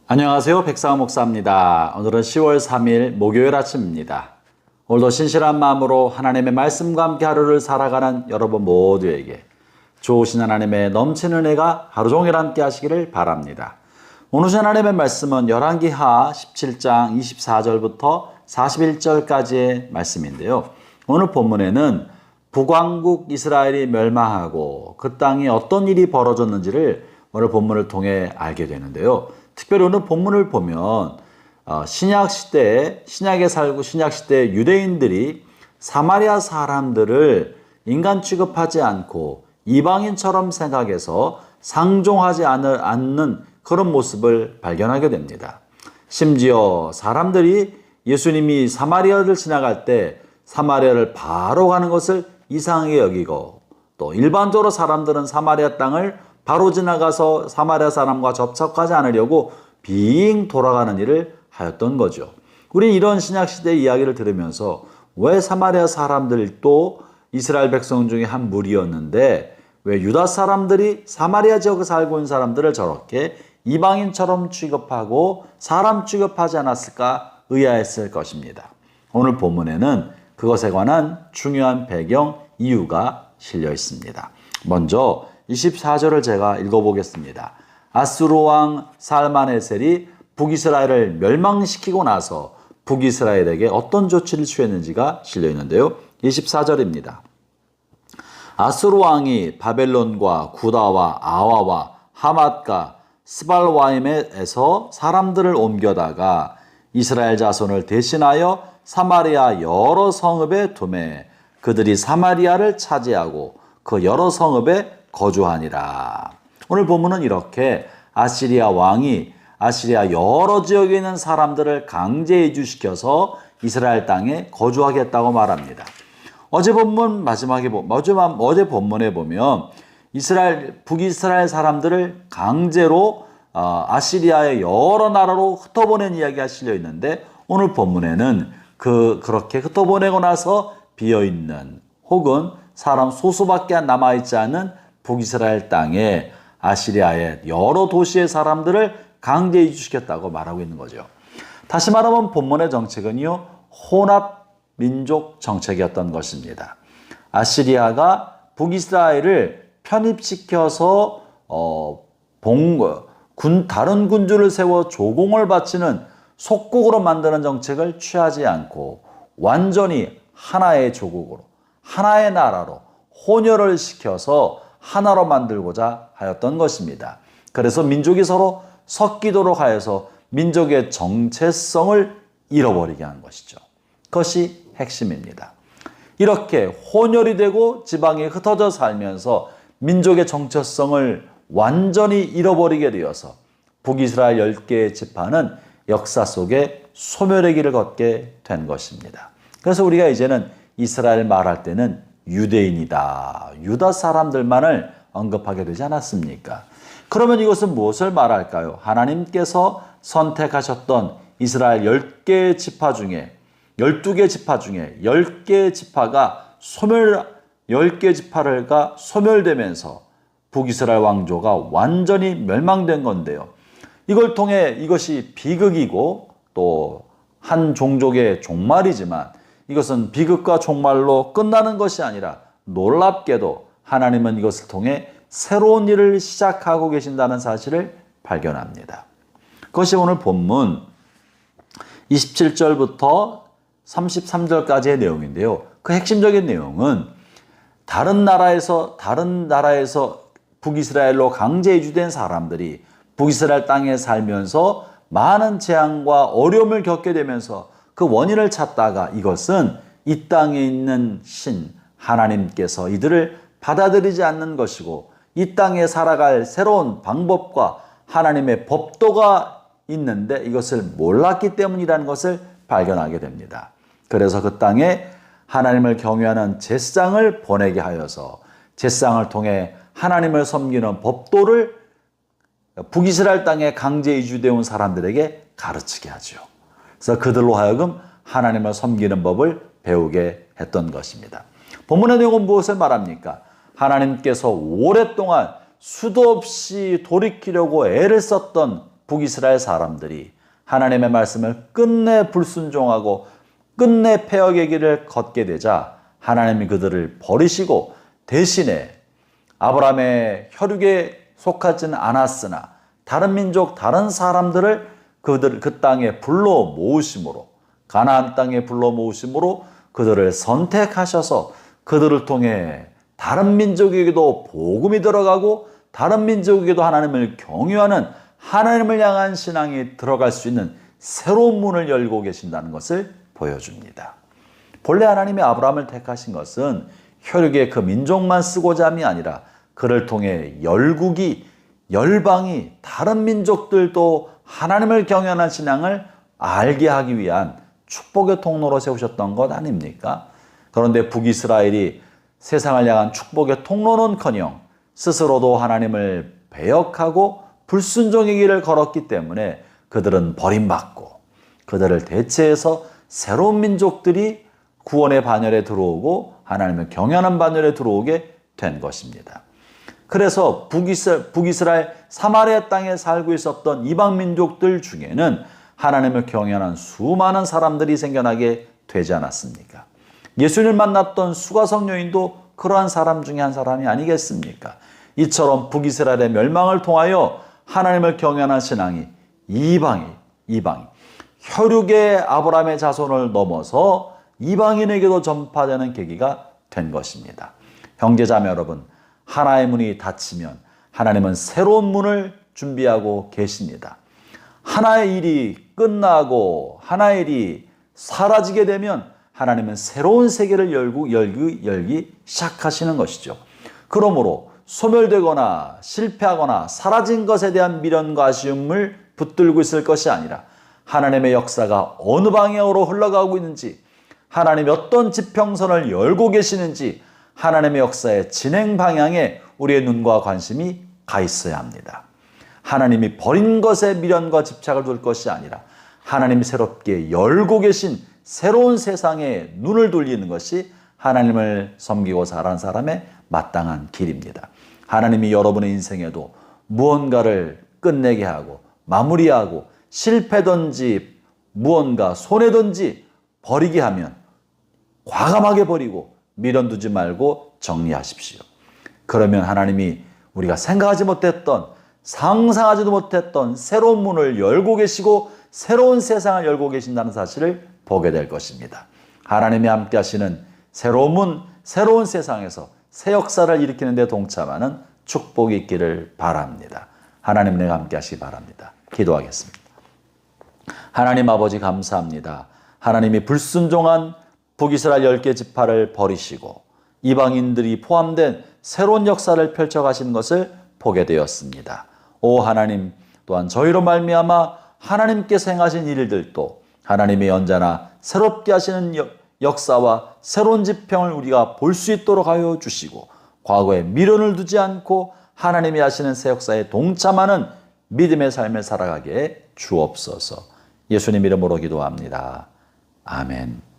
안녕하세요. 백상호 목사입니다. 오늘은 10월 3일 목요일 아침입니다. 오늘도 신실한 마음으로 하나님의 말씀과 함께 하루를 살아가는 여러분 모두에게 좋으신 하나님의 넘치는 은혜가 하루 종일 함께 하시기를 바랍니다. 오늘 하나님의 말씀은 열왕기하 17장 24절부터 41절까지의 말씀인데요. 오늘 본문에는 북왕국 이스라엘이 멸망하고 그 땅에 어떤 일이 벌어졌는지를 오늘 본문을 통해 알게 되는데요. 특별히 오늘 본문을 보면 신약에 살고 신약시대 유대인들이 사마리아 사람들을 인간 취급하지 않고 이방인처럼 생각해서 상종하지 않는 그런 모습을 발견하게 됩니다. 심지어 사람들이 예수님이 사마리아를 지나갈 때 사마리아를 바로 가는 것을 이상하게 여기고, 또 일반적으로 사람들은 사마리아 땅을 바로 지나가서 사마리아 사람과 접촉하지 않으려고 빙 돌아가는 일을 하였던 거죠. 우리 이런 신약시대 이야기를 들으면서 왜 사마리아 사람들도 이스라엘 백성 중에 한 무리였는데 왜 유다 사람들이 사마리아 지역에 살고 있는 사람들을 저렇게 이방인처럼 취급하고 사람 취급하지 않았을까 의아했을 것입니다. 오늘 본문에는 그것에 관한 중요한 배경 이유가 실려 있습니다. 먼저 24절을 제가 읽어보겠습니다. 아수르 왕 살마네셀이 북이스라엘을 멸망시키고 나서 북이스라엘에게 어떤 조치를 취했는지가 실려 있는데요. 24절입니다. 아수르 왕이 바벨론과 구다와 아와와 하맛과 스발와임에서 사람들을 옮겨다가 이스라엘 자손을 대신하여 사마리아 여러 성읍에 두매 그들이 사마리아를 차지하고 그 여러 성읍에 거주하니라. 오늘 본문은 이렇게 아시리아 왕이 아시리아 여러 지역에 있는 사람들을 강제 이주시켜서 이스라엘 땅에 거주하겠다고 말합니다. 어제 본문에 보면 북이스라엘 사람들을 강제로 아시리아의 여러 나라로 흩어보낸 이야기가 실려 있는데, 오늘 본문에는 그렇게 흩어보내고 나서 비어있는 혹은 사람 소수밖에 남아있지 않은 북이스라엘 땅에 아시리아의 여러 도시의 사람들을 강제 이주시켰다고 말하고 있는 거죠. 다시 말하면 본문의 정책은요, 혼합 민족 정책이었던 것입니다. 아시리아가 북이스라엘을 편입시켜서 다른 군주를 세워 조공을 바치는 속국으로 만드는 정책을 취하지 않고 완전히 하나의 조국으로, 하나의 나라로 혼혈을 시켜서 하나로 만들고자 하였던 것입니다. 그래서 민족이 서로 섞이도록 하여서 민족의 정체성을 잃어버리게 한 것이죠. 그것이 핵심입니다. 이렇게 혼혈이 되고 지방에 흩어져 살면서 민족의 정체성을 완전히 잃어버리게 되어서 북이스라엘 10개의 지파는 역사 속에 소멸의 길을 걷게 된 것입니다. 그래서 우리가 이제는 이스라엘 말할 때는 유대인이다, 유다 사람들만을 언급하게 되지 않았습니까? 그러면 이것은 무엇을 말할까요? 하나님께서 선택하셨던 이스라엘 10개의 지파 중에 12개 지파 중에 10개의 지파가 10개 지파가 소멸되면서 북이스라엘 왕조가 완전히 멸망된 건데요. 이걸 통해 이것이 비극이고 또 한 종족의 종말이지만 이것은 비극과 종말로 끝나는 것이 아니라 놀랍게도 하나님은 이것을 통해 새로운 일을 시작하고 계신다는 사실을 발견합니다. 그것이 오늘 본문 27절부터 33절까지의 내용인데요. 그 핵심적인 내용은 다른 나라에서 북이스라엘로 강제 이주된 사람들이 북이스라엘 땅에 살면서 많은 재앙과 어려움을 겪게 되면서 그 원인을 찾다가 이것은 이 땅에 있는 신 하나님께서 이들을 받아들이지 않는 것이고 이 땅에 살아갈 새로운 방법과 하나님의 법도가 있는데 이것을 몰랐기 때문이라는 것을 발견하게 됩니다. 그래서 그 땅에 하나님을 경외하는 제사장을 보내게 하여서 제사장을 통해 하나님을 섬기는 법도를 북이스라엘 땅에 강제 이주되어 온 사람들에게 가르치게 하죠. 그래서 그들로 하여금 하나님을 섬기는 법을 배우게 했던 것입니다. 본문의 내용은 무엇을 말합니까? 하나님께서 오랫동안 수도 없이 돌이키려고 애를 썼던 북이스라엘 사람들이 하나님의 말씀을 끝내 불순종하고 끝내 패역의 길을 걷게 되자 하나님이 그들을 버리시고 대신에 아브라함의 혈육에 속하지는 않았으나 다른 민족, 다른 사람들을 그 땅에 불러 모으심으로, 가나안 땅에 불러 모으심으로 그들을 선택하셔서 그들을 통해 다른 민족에게도 복음이 들어가고 다른 민족에게도 하나님을 경유하는 하나님을 향한 신앙이 들어갈 수 있는 새로운 문을 열고 계신다는 것을 보여줍니다. 본래 하나님이 아브라함을 택하신 것은 혈육의 그 민족만 쓰고자 함이 아니라 그를 통해 열국이, 열방이, 다른 민족들도 하나님을 경외하는 신앙을 알게 하기 위한 축복의 통로로 세우셨던 것 아닙니까? 그런데 북이스라엘이 세상을 향한 축복의 통로는커녕 스스로도 하나님을 배역하고 불순종의 길을 걸었기 때문에 그들은 버림받고 그들을 대체해서 새로운 민족들이 구원의 반열에 들어오고 하나님을 경외하는 반열에 들어오게 된 것입니다. 그래서 북이스라엘 사마리아 땅에 살고 있었던 이방 민족들 중에는 하나님을 경외하는 수많은 사람들이 생겨나게 되지 않았습니까? 예수님을 만났던 수가성 여인도 그러한 사람 중에 한 사람이 아니겠습니까? 이처럼 북이스라엘의 멸망을 통하여 하나님을 경외하는 신앙이 이방이 혈육의 아브라함의 자손을 넘어서 이방인에게도 전파되는 계기가 된 것입니다. 형제자매 여러분, 하나의 문이 닫히면 하나님은 새로운 문을 준비하고 계십니다. 하나의 일이 끝나고 하나의 일이 사라지게 되면 하나님은 새로운 세계를 열기 시작하시는 것이죠. 그러므로 소멸되거나 실패하거나 사라진 것에 대한 미련과 아쉬움을 붙들고 있을 것이 아니라 하나님의 역사가 어느 방향으로 흘러가고 있는지, 하나님이 어떤 지평선을 열고 계시는지 하나님의 역사의 진행 방향에 우리의 눈과 관심이 가 있어야 합니다. 하나님이 버린 것에 미련과 집착을 둘 것이 아니라 하나님이 새롭게 열고 계신 새로운 세상에 눈을 돌리는 것이 하나님을 섬기고 살아가는 사람의 마땅한 길입니다. 하나님이 여러분의 인생에도 무언가를 끝내게 하고 마무리하고 실패든지 무언가 손해든지 버리게 하면 과감하게 버리고 미련 두지 말고 정리하십시오. 그러면 하나님이 우리가 생각하지 못했던, 상상하지도 못했던 새로운 문을 열고 계시고 새로운 세상을 열고 계신다는 사실을 보게 될 것입니다. 하나님이 함께 하시는 새로운 문, 새로운 세상에서 새 역사를 일으키는 데 동참하는 축복이 있기를 바랍니다. 하나님 내가 함께 하시기 바랍니다. 기도하겠습니다. 하나님 아버지 감사합니다. 하나님이 불순종한 북이스라엘 10개 지파를 버리시고 이방인들이 포함된 새로운 역사를 펼쳐가신 것을 보게 되었습니다. 오 하나님, 또한 저희로 말미암아 하나님께서 행하신 일들도 하나님이 언제나 새롭게 하시는 역사와 새로운 지평을 우리가 볼 수 있도록 하여 주시고 과거에 미련을 두지 않고 하나님이 하시는 새 역사에 동참하는 믿음의 삶을 살아가게 주옵소서. 예수님 이름으로 기도합니다. 아멘.